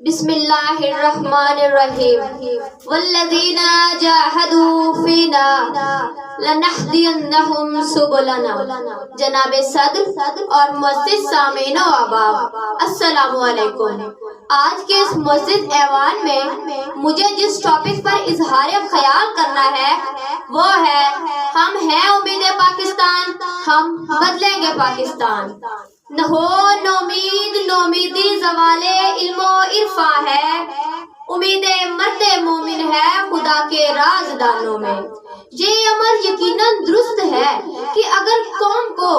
بسم اللہ الرحمن الرحیم والذین جاہدوا فینا لنہدینہم سبلنا۔ جناب صدر اور مسجد سامعین و احباب، السلام علیکم۔ آج کے اس مسجد ایوان میں مجھے جس ٹاپک پر اظہار خیال کرنا ہے وہ ہے ہم ہیں امید پاکستان، ہم بدلیں گے پاکستان۔ نہ ہو نومید، نومیدی زوال علم و عرفاں ہے، امید مرد مومن ہے خدا کے رازدانوں میں۔ یہ امر یقیناً درست ہے کہ اگر قوم کو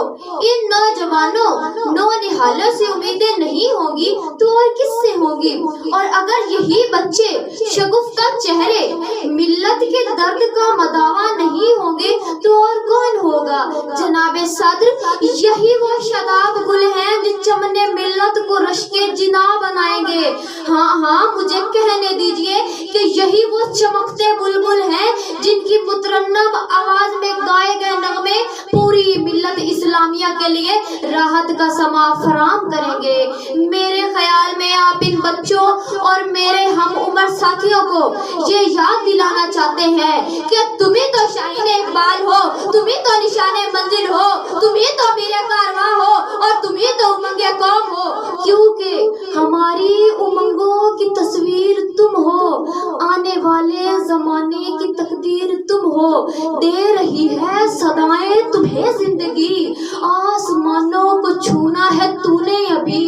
ان نوجوانوں نونہالوں سے امیدیں نہیں ہوں گی تو اور کس سے ہوں گی؟ اور اگر یہی بچے شگفتہ چہرے ملت کے درد کا مداوا نہیں ہوں گے تو اور کون ہوگا؟ جناب صدر، یہی وہ شاداب گل ہیں جو چمن ملت کو رشک جنا بنائیں گے۔ ہاں مجھے کہنے دیجئے کہ یہی وہ چمکتے بلبل ہیں جن کی مترنم آواز میں گائے گئے نغمے پوری ملت اسلامیہ کے لیے راحت کا سما فراہم کریں گے۔ میرے خیال میں آپ ان بچوں اور میرے ہم عمر ساتھیوں کو یہ یاد دلانا چاہتے ہیں کہ تمہیں تو شاہین اقبال ہو، تمہیں تو نشان منزل ہو، تمہیں تو میر کارواں ہو اور تمہیں تو امنگ قوم ہو، کیونکہ ہماری امنگوں کی تصویر تم ہو، آنے والے زمانے کی تقدیر تم ہو، دے رہی ہے صدائیں تمہیں زندگی، آسمانوں کو چھونا ہے تو نے ابھی،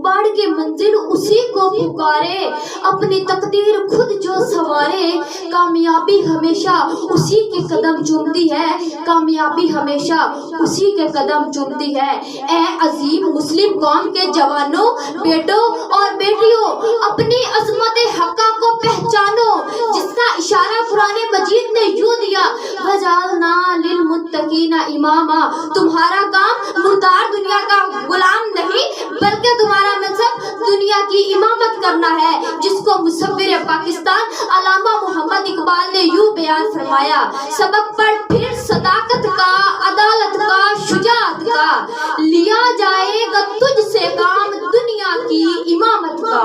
بڑھ کے منزل اسی کو پکارے، اپنی تقدیر خود جو سنوارے، کامیابی ہمیشہ اسی کے قدم چومتی ہے، کامیابی ہمیشہ اسی کے قدم چومتی ہے۔ اے عظیم مسلم قوم کے جوانوں، بیٹوں اور بیٹیوں، اپنی عظمت حقہ کو پہچانو جس کا اشارہ قرآن مجید نے یوں دیا، وَجَعَلْنَا لِلْمُتَّقِينَ إِمَامًا۔ تمہارا کام مردار دنیا کا غلام نہیں بلکہ تمہارا منصب دنیا کی امامت کرنا ہے، جس کو مصور پاکستان علامہ محمد اقبال نے یوں بیان فرمایا، سبق پڑھ پھر صداقت کا، عدالت کا، شجاعت کا، لیا جائے گا تجھ سے کام دنیا کی امامت کا۔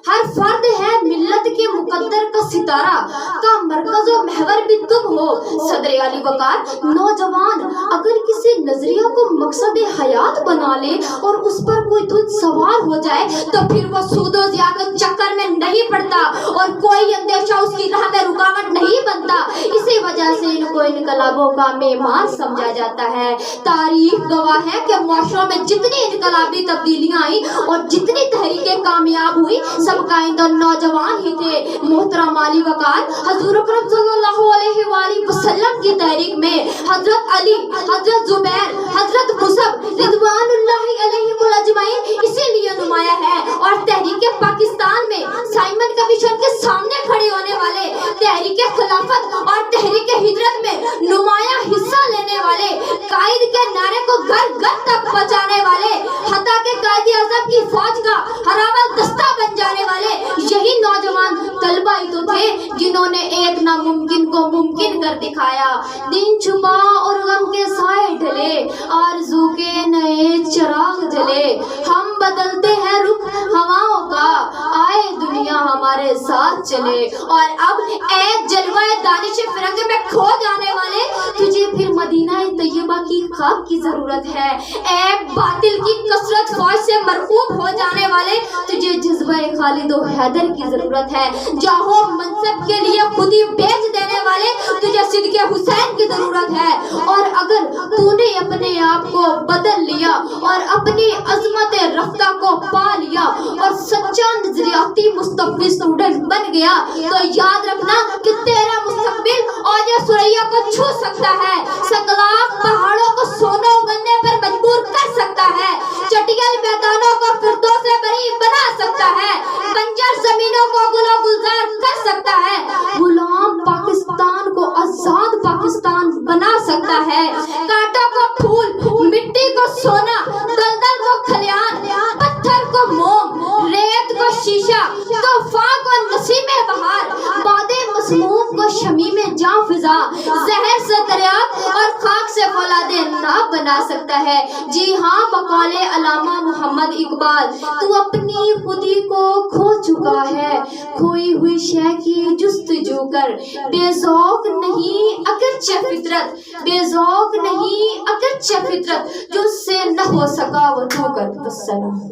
ہر فرد ہے ملت کے مقدر کا ستارہ، کا مرکز و محور بھی تم ہو۔ صدر علی وقار، نوجوان اگر کسی نظریہ کو مقصد حیات بنا لے اور اس پر کوئی دھن سوار ہو جائے تو پھر وہ سود و زیادت چکر میں نہیں پڑتا اور کوئی اندیشہ اس کی راہ میں رکاوٹ نہیں بنتا۔ اسی وجہ سے ان کو انقلابوں کا معمار سمجھا جاتا ہے۔ تاریخ گواہ ہے کہ معاشروں میں جتنی انقلابی تبدیلیاں آئیں اور جتنی تحریکیں کامیاب ہوئی سب کا نوجوان ہی تھے۔ محترم علی وقار، حضور اکرم صلی اللہ علیہ وآلہ وسلم کی تحریک میں حضرت علی، حضرت زبیر، حضرت مصعب رضوان اللہ علیہم اجمعین اسی لیے نمایاں ہے، اور تحریک پاکستان میں سائمن کمیشن کے سامنے کھڑے ہونے والے، تحریک خلافت اور تحریک ہجرت میں نمایاں حصہ لینے والے، قائد کے نعرے کو گھر گھر تک پہنچانے والے، حتیٰ کہ قائد اعظم کی فوج کا ہراول دستہ بن جانے والے یہی نوجوان طلبہ ہی تو تھے جنہوں نے ایک ناممکن کو ممکن کر دکھایا۔ دن چھپا اور غم کے سائے ڈھلے، آرزو کے نئے چراغ جلے، ہم بدلتے ہیں رخ ہواؤں کا، آئے دنیا ہمارے ساتھ چلے۔ اور اب اے جلوہ دانش فرنگ میں کھو جانے والے، تجھے پھر مدینہ طیبہ کی خواب کی ضرورت ہے۔ اے باطل کی کثرت فوج سے مرعوب ہو جانے والے، تجھے جذبہ خالد و حیدر کی ضرورت ہے۔ جاہو منصب کے لیے خود ہی بیچ دینے والے، تجھے صدق حسین کی ضرورت ہے۔ اور اگر تو نے اپنے آپ کو بدل لیا اور اپنی عظمت رفتہ کو پا لیا اور سچا نظریاتی مستقبل اسٹوڈنٹ بن گیا تو یاد رکھنا کہ تیرا مستقبل اوج ثریا کو چھو سکتا ہے، سکلاف پہاڑوں کو سونا اگلنے پر مجبور کر سکتا ہے، چٹیل میدانوں کو فردوس بری بنا سکتا ہے، بنجر زمینوں کو گل و گلزار کر سکتا ہے، غلام پاکستان کو آزاد پاکستان بنا سکتا ہے، کانٹوں کو پھول، مٹی کو سونا، دلدل کو کھلیان، پتھر کو موم، ریت کو شیشہ، طوفان کو نسیم بہار، باد مسموم کو شمیم جاں فضا زہر سے دریات اور خاک سے فولادے ناب بنا سکتا ہے۔ جی ہاں، بقول علامہ محمد اقبال، تو اپنی خودی کو کھو چکا ہے، کھوئی ہوئی شے کی جستجو کر، بے ذوق نہیں اگرچہ فطرت، بے ذوق نہیں اگرچہ فطرت، جو اس سے نہ ہو سکا وہ تو کر۔ السلام۔